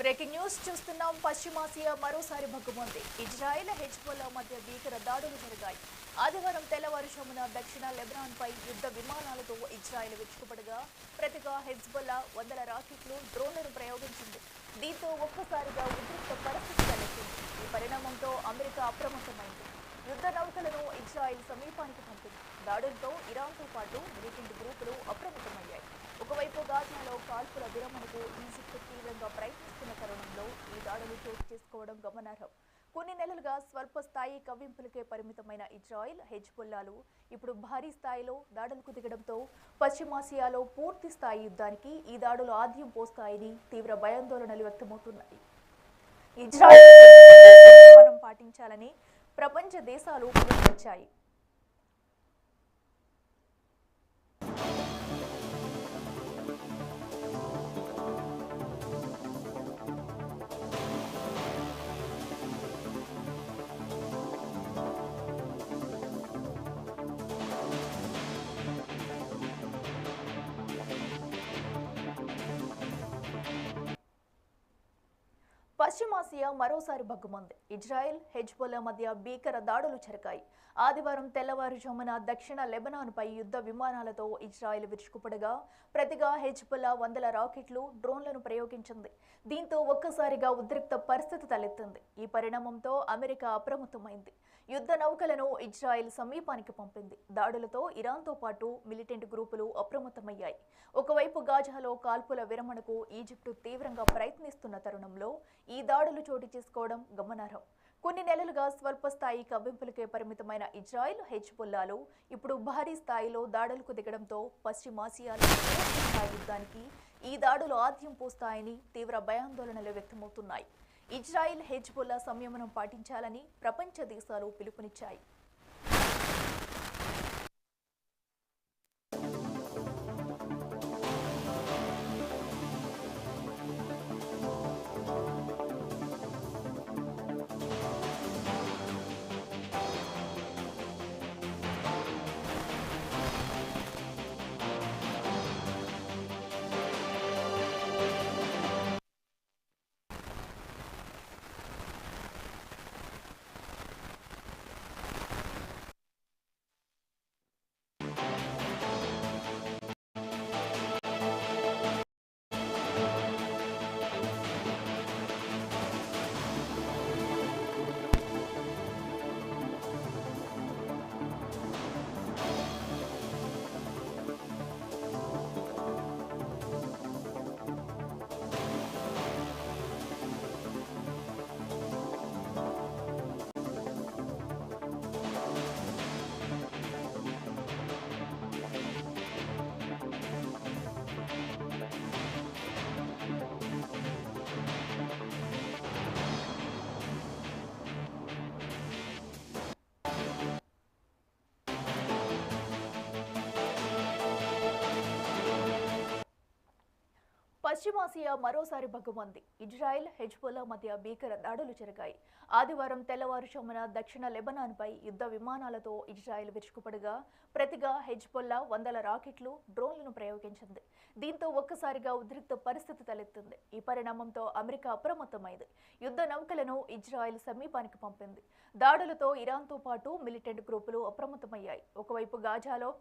Breaking news చూస్తున్నాం. పశ్చిమాసియా మరోసారి భగ్గుమంది. ఇజ్రాయెల్ హెజ్బొల్లా మధ్య భీకర దాడులు జరిగాయి. ఆదివారం తెల్లవారుజామున దక్షిణ లెబనాన్పై యుద్ధ విమానాలతో ఇజ్రాయెల్ విరుచుకుపడగా ప్రతిగా హెజ్బొల్లా వందల రాకెట్లు, డ్రోన్లను ప్రయోగించింది. దీంతో ఒక్కసారిగా ఉద్రిక్త పరిస్థితి తలెత్తింది. ఈ పరిణామంతో అమెరికా అప్రమత్తమైంది. యుద్ధ నౌకలను ఇజ్రాయెల్ సమీపానికి పంపింది. దాడులతో ఇరాన్తో పాటు మిలిటెంట్ గ్రూపులు అప్రమత్తమయ్యాయి. ఒకవైపు గాజాలో కాల్పుల విరమణకు ఈజిప్ట్ తీవ్రంగా ప్రయత్నిస్తున్న తరుణంలో ఈ దాడులు చోటు చేసుకోవడం గమనార్హం. కొన్ని నెలలుగా స్వల్ప స్థాయి కవ్వింపులకే పరిమితమైన ఇజ్రాయెల్, హెజ్బొల్లాలు ఇప్పుడు భారీ స్థాయిలో దాడులకు దిగడంతో పశ్చిమాసియాలో పూర్తి స్థాయి యుద్ధానికి ఈ దాడులు ఆద్యం పోస్తాయని తీవ్ర భయాందోళనలు వ్యక్తమవుతున్నాయి. ఇజ్రాయెల్ పాటించాలని ప్రపంచ దేశాలు పిలుపునిచ్చాయి. పశ్చిమాసియా మరోసారి భగ్గుమంది. ఇజ్రాయెల్, హెజ్బొల్లా మధ్య భీకర దాడులు జరిగాయి. ఆదివారం తెల్లవారుజామున దక్షిణ లెబనాన్పై యుద్ధ విమానాలతో ఇజ్రాయెల్ విరుచుకుపడగా ప్రతిగా హెజ్బొల్లా వందల రాకెట్లు, డ్రోన్లను ప్రయోగించింది. దీంతో ఒక్కసారిగా ఉద్రిక్త పరిస్థితి తలెత్తింది. ఈ పరిణామంతో అమెరికా అప్రమత్తమైంది. యుద్ధ నౌకలను ఇజ్రాయెల్ సమీపానికి పంపింది. దాడులతో ఇరాన్తో పాటు మిలిటెంట్ గ్రూపులు అప్రమత్తమయ్యాయి. ఒకవైపు గాజాలో కాల్పుల విరమణకు ఈజిప్టు తీవ్రంగా ప్రయత్నిస్తున్న తరుణంలో ఈ దాడులు చోటు చేసుకోవడం గమనార్హం. కొన్ని నెలలుగా స్వల్ప స్థాయి కవ్వింపులకే పరిమితమైన ఇజ్రాయెల్, హెజ్బొల్లాలు ఇప్పుడు భారీ స్థాయిలో దాడులకు దిగడంతో పశ్చిమాసియాలో యుద్ధానికి ఈ దాడులు ఆద్యం పోస్తాయని తీవ్ర భయాందోళనలు వ్యక్తమవుతున్నాయి. ఇజ్రాయెల్, హెజ్బొల్లా సంయమనం పాటించాలని ప్రపంచ దేశాలు పిలుపునిచ్చాయి. పశ్చిమాసియా మరోసారి భగ్గుమంది. ఇజ్రాయెల్, హెజ్బొల్లా మధ్య భీకర దాడులు జరిగాయి. ఆదివారం తెల్లవారుజామున దక్షిణ లెబనాన్పై యుద్ధ విమానాలతో ఇజ్రాయెల్ విరుచుకుపడగా ప్రతిగా హెజ్బొల్లా వందల రాకెట్లు, డ్రోన్లను ప్రయోగించింది. దీంతో ఒక్కసారిగా ఉద్రిక్త పరిస్థితి తలెత్తింది. ఈ పరిణామంతో అమెరికా అప్రమత్తమైంది. యుద్ధ నౌకలను ఇజ్రాయెల్ సమీపానికి పంపింది. దాడులతో ఇరాన్తో పాటు మిలిటెంట్ గ్రూపులు అప్రమత్తమయ్యాయి. ఒకవైపు గాజాలో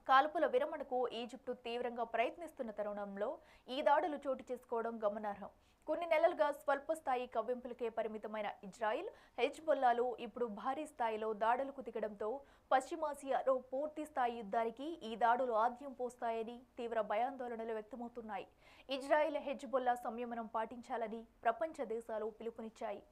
కాల్పుల విరమణకు ఈజిప్టు తీవ్రంగా ప్రయత్నిస్తున్న తరుణంలో ఈ దాడులు చోటు చేసుకోవడం గమనార్హం. కొన్ని నెలలుగా స్వల్ప స్థాయి కవ్వింపులకే పరిమితమైన ఇజ్రాయెల్, హెజ్బొల్లాలు ఇప్పుడు భారీ స్థాయిలో దాడులకు దిగడంతో పశ్చిమాసియాలో పూర్తి స్థాయి యుద్ధానికి ఈ దాడులు ఆద్యం పోస్తాయని తీవ్ర భయాందోళనలు వ్యక్తమవుతున్నాయి. ఇజ్రాయెల్, హెజ్బొల్లా సంయమనం పాటించాలని ప్రపంచ దేశాలు పిలుపునిచ్చాయి.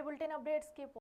బులెటిన్ అప్డేట్స్కి